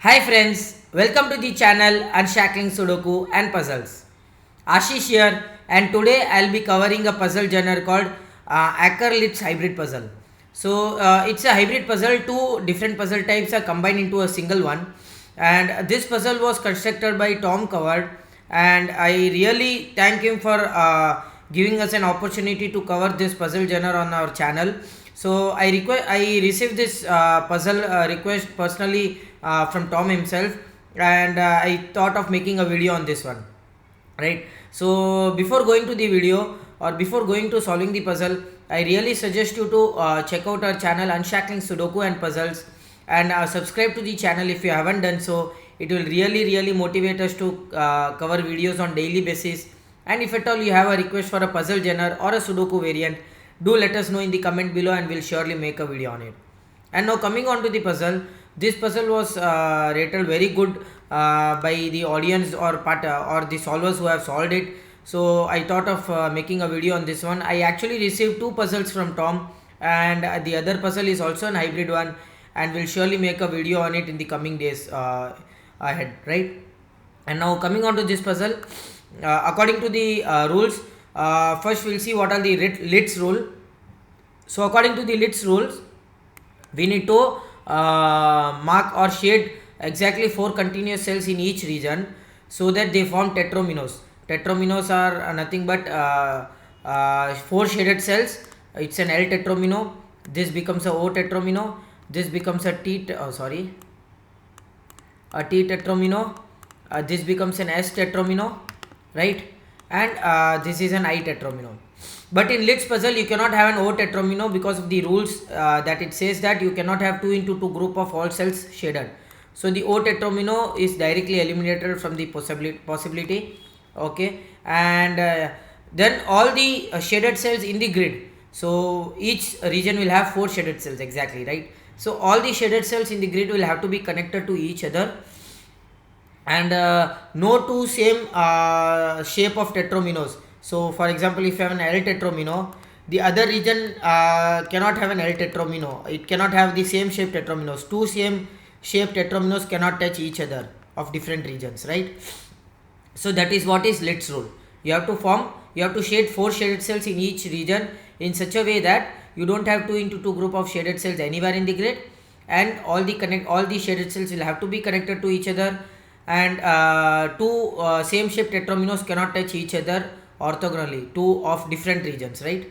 Hi friends, welcome to the channel Unshackling Sudoku and Puzzles. Ashish here, and today I'll be covering a puzzle genre called Acker-Litz hybrid puzzle. It's a hybrid puzzle. Two different puzzle types are combined into a single one, and this puzzle was constructed by Tom Coward, and I really thank him for giving us an opportunity to cover this puzzle genre on our channel. I received this puzzle request personally from Tom himself, and I thought of making a video on this one. Right. So before going to the video or before going to solving the puzzle, I really suggest you to check out our channel Unshackling Sudoku and Puzzles, and subscribe to the channel if you haven't done so. It will really motivate us to cover videos on daily basis. And if at all you have a request for a puzzle genre or a Sudoku variant, do let us know in the comment below and we'll surely make a video on it. And now coming on to the puzzle, this puzzle was rated very good by the audience or the solvers who have solved it. So I thought of making a video on this one. I actually received two puzzles from Tom, and the other puzzle is also an hybrid one, and we'll surely make a video on it in the coming days ahead, right? And now coming on to this puzzle, according to the rules, first we'll see what are the Litz rule. So according to the Litz rules, we need to mark or shade exactly 4 continuous cells in each region so that they form tetrominos. Tetrominos are nothing but 4 shaded cells. It's an L tetromino. This becomes a O tetromino. This becomes a T tetromino. This becomes an S tetromino, right? And this is an I tetromino. But in Litz puzzle you cannot have an O tetromino because of the rules that it says that you cannot have 2 into 2 group of all cells shaded. So the O tetromino is directly eliminated from the possibility. Okay, and then all the shaded cells in the grid. So each region will have 4 shaded cells exactly, right? So all the shaded cells in the grid will have to be connected to each other, and no two same shape of tetrominos. So for example, if you have an L tetromino, the other region cannot have an L tetromino. It cannot have the same shape tetrominos. Two same shape tetrominos cannot touch each other of different regions, right? So that is what is Litz rule. You have to shade 4 shaded cells in each region in such a way that you don't have 2 into 2 group of shaded cells anywhere in the grid, and all the shaded cells will have to be connected to each other, and two same shape tetrominos cannot touch each other orthogonally, two of different regions, right?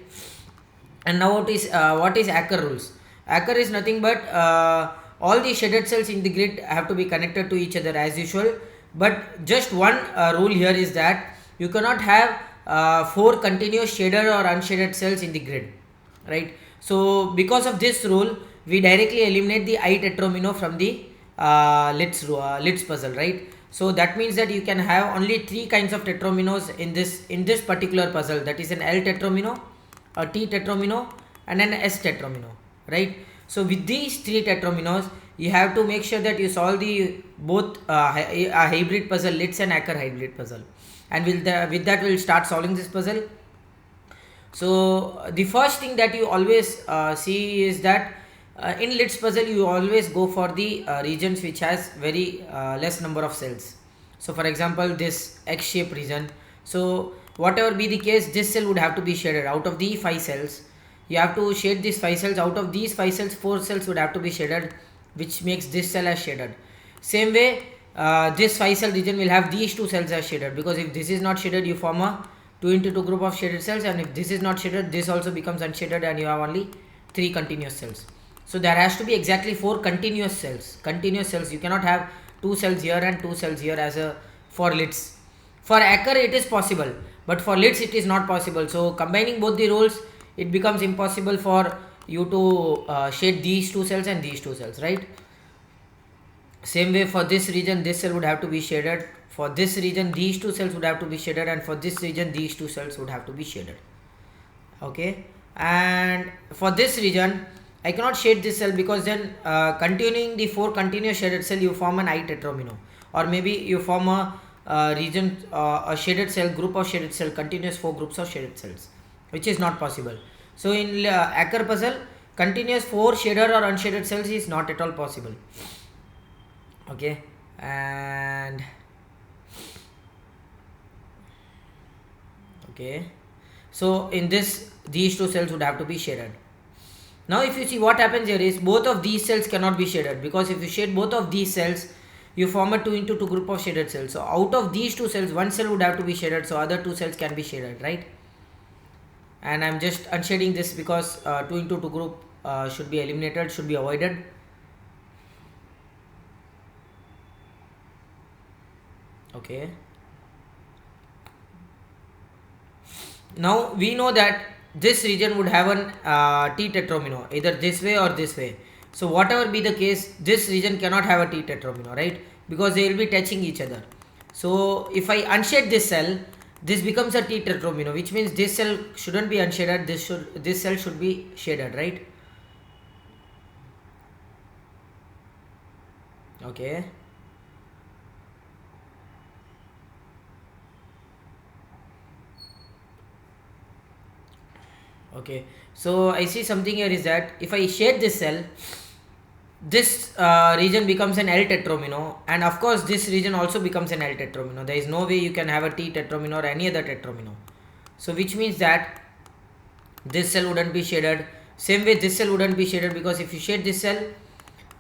And now what is Acker rules? Acker is nothing but all the shaded cells in the grid have to be connected to each other as usual, but just one rule here is that you cannot have 4 continuous shaded or unshaded cells in the grid, right? So because of this rule, we directly eliminate the I tetromino from the Litz puzzle, right? So that means that you can have only 3 kinds of tetrominos in this particular puzzle. That is an L tetromino, a T tetromino, and an S tetromino, right? So with these 3 tetrominos, you have to make sure that you solve the both a hybrid puzzle, Litz and Acker hybrid puzzle. And with that we'll start solving this puzzle. So the first thing that you always see is that in Litz puzzle you always go for the regions which has very less number of cells. So for example, this X shape region. So whatever be the case, this cell would have to be shaded. Out of the 5 cells, you have to shade these 5 cells. Out of these 5 cells, 4 cells would have to be shaded, which makes this cell as shaded. Same way, this 5 cell region will have these 2 cells as shaded, because if this is not shaded, you form a 2 into 2 group of shaded cells, and if this is not shaded, this also becomes unshaded, and you have only 3 continuous cells. So there has to be exactly 4 continuous cells. You cannot have 2 cells here and 2 cells here as a for Litz. For Acker it is possible, but for Litz it is not possible. So combining both the rules, it becomes impossible for you to shade these 2 cells and these 2 cells, right? Same way, for this region, this cell would have to be shaded. For this region, these 2 cells would have to be shaded, and for this region, these 2 cells would have to be shaded. Okay, and for this region, I cannot shade this cell, because then continuing the 4 continuous shaded cell, you form an I tetromino, or maybe you form a region, a shaded cell, group of shaded cell, continuous 4 groups of shaded cells, which is not possible. So in Acker puzzle, continuous 4 shaded or unshaded cells is not at all possible. Okay, and okay, so in this these two cells would have to be shaded. Now if you see what happens here is both of these cells cannot be shaded, because if you shade both of these cells you form a 2 into 2 group of shaded cells. So out of these two cells one cell would have to be shaded, so other two cells can be shaded, right? And I'm just unshading this because 2 into 2 group should be eliminated, should be avoided. Okay, now we know that this region would have an T tetromino either this way or this way. So whatever be the case, this region cannot have a T tetromino, right? Because they will be touching each other. So if I unshade this cell, this becomes a T tetromino, which means this cell shouldn't be unshaded, this cell should be shaded, right? Okay. Okay, so I see something here is that if I shade this cell, this region becomes an L tetromino, and of course this region also becomes an L tetromino. There is no way you can have a T tetromino or any other tetromino. So which means that this cell wouldn't be shaded. Same way this cell wouldn't be shaded, because if you shade this cell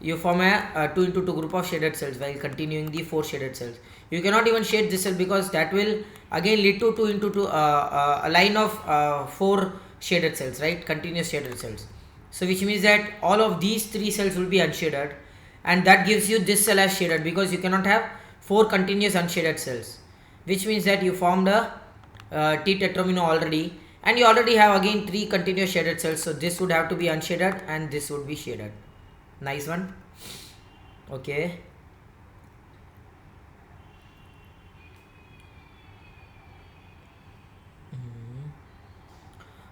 you form a 2 into 2 group of shaded cells while continuing the 4 shaded cells. You cannot even shade this cell, because that will again lead to 2 into 2 a line of 4 shaded cells, right? Continuous shaded cells. So which means that all of these 3 cells will be unshaded, and that gives you this cell as shaded, because you cannot have 4 continuous unshaded cells, which means that you formed a T tetromino already, and you already have again 3 continuous shaded cells. So this would have to be unshaded and this would be shaded. Nice one. Okay,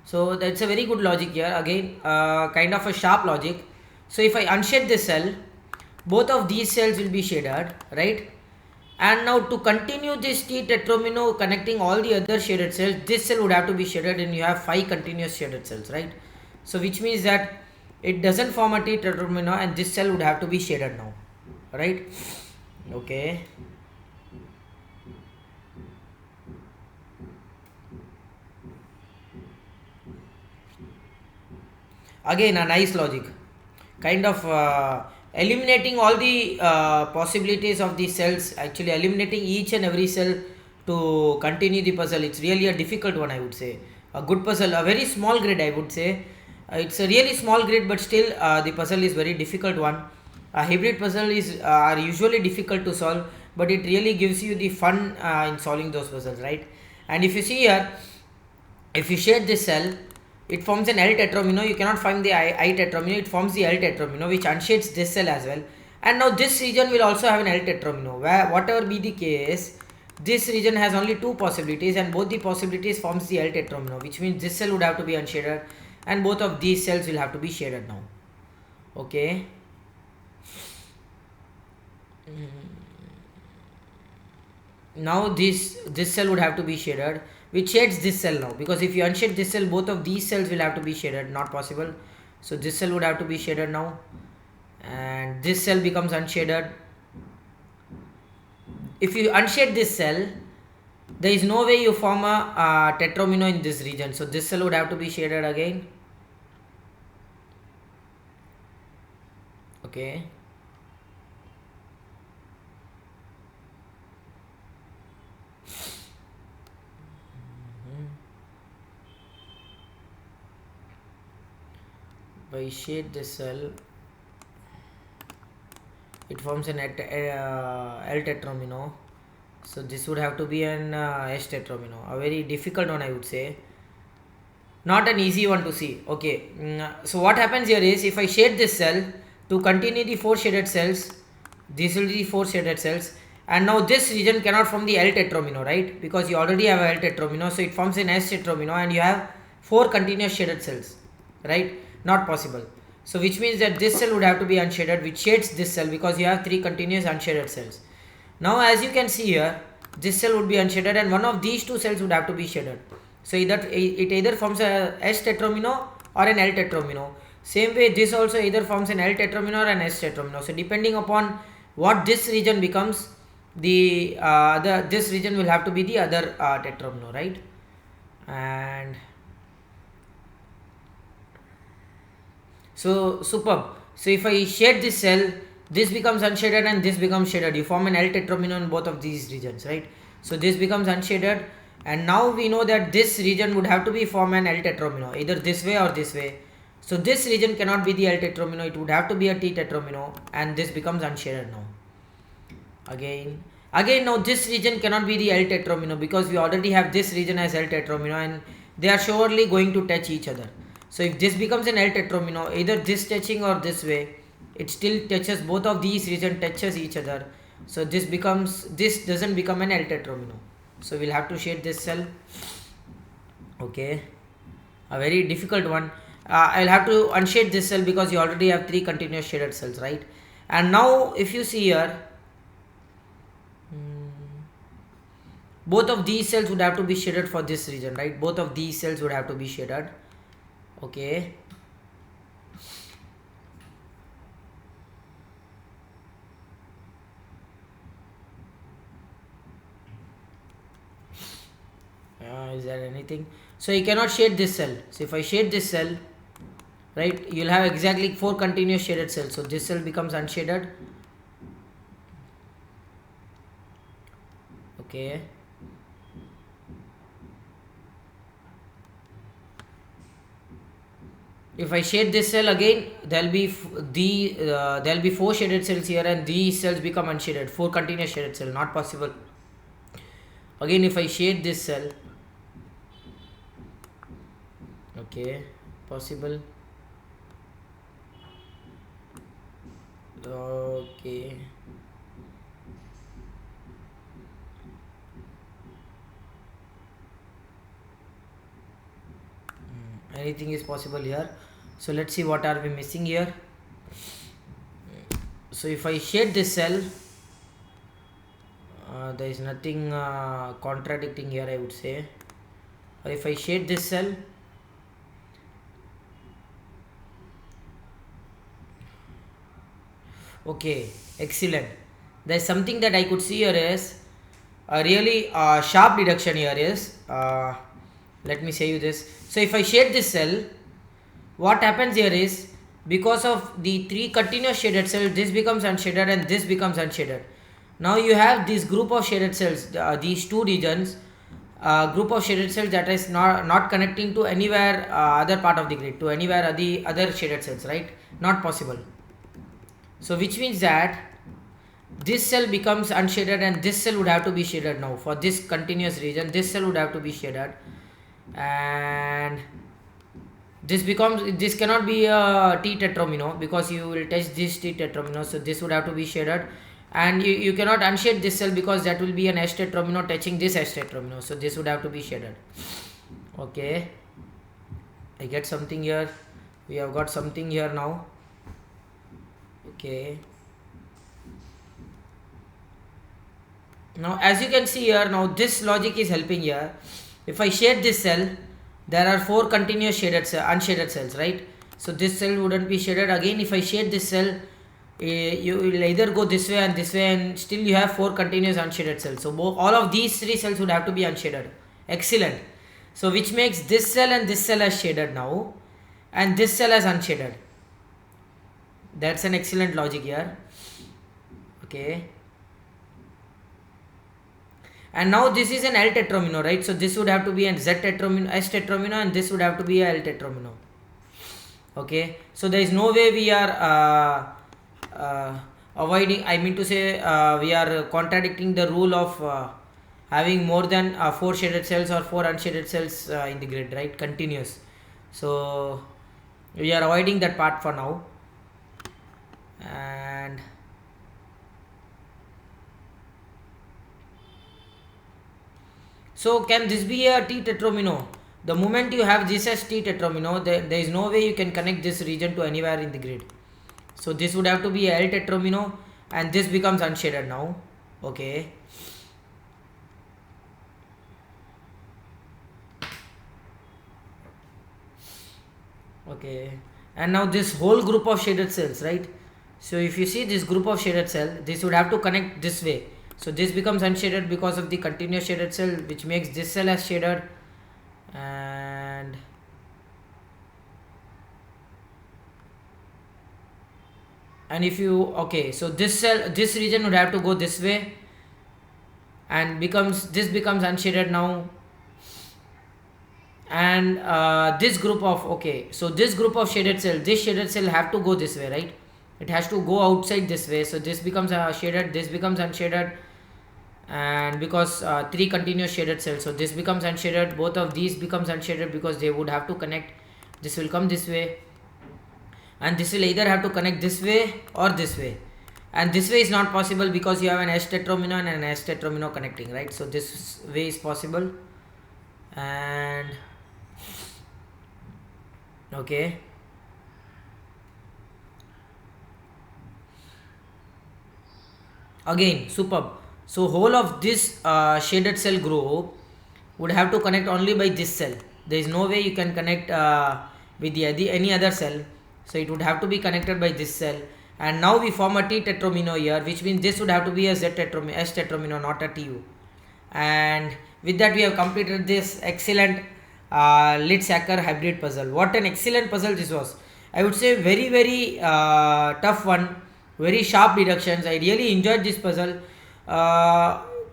so that's a very good logic here, again kind of a sharp logic. So if I unshade this cell, both of these cells will be shaded, right? And now to continue this T tetromino connecting all the other shaded cells, this cell would have to be shaded, and you have 5 continuous shaded cells, right? So which means that it doesn't form a T tetromino, and this cell would have to be shaded now, right? Okay, again a nice logic, kind of eliminating all the possibilities of the cells, actually eliminating each and every cell to continue the puzzle. It's really a difficult one, I would say. A good puzzle, a very small grid, I would say. It's a really small grid, but still the puzzle is very difficult one. A hybrid puzzle is are usually difficult to solve, but it really gives you the fun in solving those puzzles, right? And if you see here, if you shade this cell, it forms an L tetromino. You cannot find the I tetromino, it forms the L tetromino, which unshades this cell as well. And now this region will also have an L tetromino, where whatever be the case, this region has only 2 possibilities, and both the possibilities forms the L tetromino, which means this cell would have to be unshaded and both of these cells will have to be shaded now. Okay. Now this cell would have to be shaded, which shades this cell now, because if you unshade this cell, both of these cells will have to be shaded. Not possible. So this cell would have to be shaded now, and this cell becomes unshaded. If you unshade this cell, there is no way you form a tetromino in this region, so this cell would have to be shaded again. Okay, by shade this cell, it forms an L tetromino, so this would have to be an S tetromino. A very difficult one, I would say, not an easy one to see. Okay, so what happens here is, if I shade this cell to continue the 4 shaded cells, these will be 4 shaded cells, and now this region cannot form the L tetromino, right? Because you already have a L tetromino, so it forms an S tetromino, and you have 4 continuous shaded cells, right? Not possible. So which means that this cell would have to be unshaded, which shades this cell, because you have 3 continuous unshaded cells. Now as you can see here, this cell would be unshaded and one of these 2 cells would have to be shaded. So it either forms a S tetromino or an L tetromino. Same way this also either forms an L tetromino or an S tetromino. So depending upon what this region becomes, the this region will have to be the other tetramino, right? And so superb. So if I shade this cell, this becomes unshaded and this becomes shaded. You form an L tetramino in both of these regions, right? So this becomes unshaded, and now we know that this region would have to be form an L tetramino, either this way or this way. So this region cannot be the L tetramino, it would have to be a T tetramino, and this becomes unshaded now. Again now this region cannot be the L tetramino because we already have this region as L tetramino and they are surely going to touch each other. So if this becomes an L tetramino, either this touching or this way, it still touches, both of these region touches each other. So this doesn't become an L tetramino. So we'll have to shade this cell. Okay, a very difficult one. I'll have to unshade this cell because you already have 3 continuous shaded cells, right? And now if you see here, both of these cells would have to be shaded for this region, right? Both of these cells would have to be shaded. Okay, is there anything? So you cannot shade this cell. So if I shade this cell, right, you'll have exactly 4 continuous shaded cells. So this cell becomes unshaded. Okay, if I shade this cell again, there'll be there'll be 4 shaded cells here, and these cells become unshaded. 4 continuous shaded cell, not possible. Again, if I shade this cell, okay, possible. Okay, anything is possible here. So let's see what are we missing here. So if I shade this cell, there is nothing contradicting here, I would say. Or if I shade this cell, okay, excellent. There's something that I could see here is a really sharp deduction here is, let me say you this. So if I shade this cell, what happens here is, because of the 3 continuous shaded cells, this becomes unshaded and this becomes unshaded. Now you have this group of shaded cells, these 2 regions, group of shaded cells that is not connecting to anywhere other part of the grid, to anywhere the other shaded cells, right? Not possible. So which means that this cell becomes unshaded and this cell would have to be shaded now. For this continuous region, this cell would have to be shaded, and this cannot be a T tetramino because you will touch this T tetramino, so this would have to be shaded, and you cannot unshade this cell because that will be an S tetramino touching this S tetramino, so this would have to be shaded. Okay, I get something here. We have got something here now. Okay, now as you can see here, now this logic is helping here. If I shade this cell, there are 4 continuous unshaded cells, right? So this cell wouldn't be shaded. Again, if I shade this cell, you will either go this way and this way, and still you have 4 continuous unshaded cells. So all of these 3 cells would have to be unshaded. Excellent. So which makes this cell and this cell as shaded now, and this cell as unshaded. That's an excellent logic here. Okay, and now this is an L tetramino, right? So this would have to be an Z tetramino, S tetramino, and this would have to be a L tetramino. Okay, so there is no way we are avoiding, I mean to say, we are contradicting the rule of having more than 4 shaded cells or 4 unshaded cells in the grid, right? Continuous. So we are avoiding that part for now. And so can this be a T tetramino? The moment you have this as T tetramino, there is no way you can connect this region to anywhere in the grid. So this would have to be a L tetramino, and this becomes unshaded now. Okay, okay, and now this whole group of shaded cells, right? So if you see this group of shaded cell, this would have to connect this way. So this becomes unshaded because of the continuous shaded cell, which makes this cell as shaded. And if you, okay, so this cell, this region would have to go this way, and this becomes unshaded now. And this group of, okay, so this group of shaded cell, this shaded cell have to go this way, right? It has to go outside this way. So this becomes shaded, this becomes unshaded, and because 3 continuous shaded cells, so this becomes unshaded. Both of these becomes unshaded because they would have to connect. This will come this way, and this will either have to connect this way or this way, and this way is not possible because you have an S tetromino and an S tetromino connecting, right? So this way is possible. And okay, again superb. So whole of this shaded cell group would have to connect only by this cell. There is no way you can connect with any other cell. So it would have to be connected by this cell. And now we form a T tetromino here, which means this would have to be a S tetromino, not a TU. And with that we have completed this excellent Litt-Sacker hybrid puzzle. What an excellent puzzle this was. I would say very tough one, very sharp deductions. I really enjoyed this puzzle.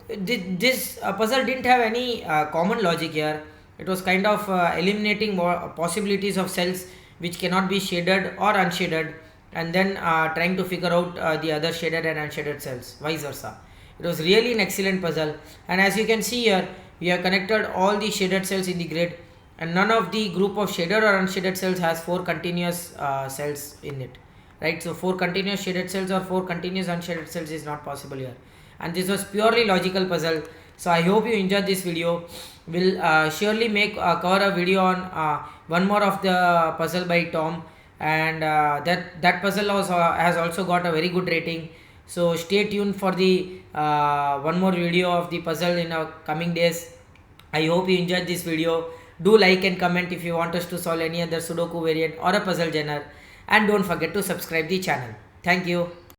This puzzle didn't have any common logic here. It was kind of eliminating more possibilities of cells which cannot be shaded or unshaded, and then trying to figure out the other shaded and unshaded cells, vice versa. It was really an excellent puzzle, and as you can see here, we have connected all the shaded cells in the grid, and none of the group of shaded or unshaded cells has 4 continuous cells in it, right? So 4 continuous shaded cells or 4 continuous unshaded cells is not possible here, and this was purely logical puzzle. So I hope you enjoyed this video. We'll surely cover a video on one more of the puzzle by Tom, and that puzzle has also got a very good rating. So stay tuned for the one more video of the puzzle in our coming days. I hope you enjoyed this video. Do like and comment if you want us to solve any other Sudoku variant or a puzzle genre, and don't forget to subscribe the channel. Thank you.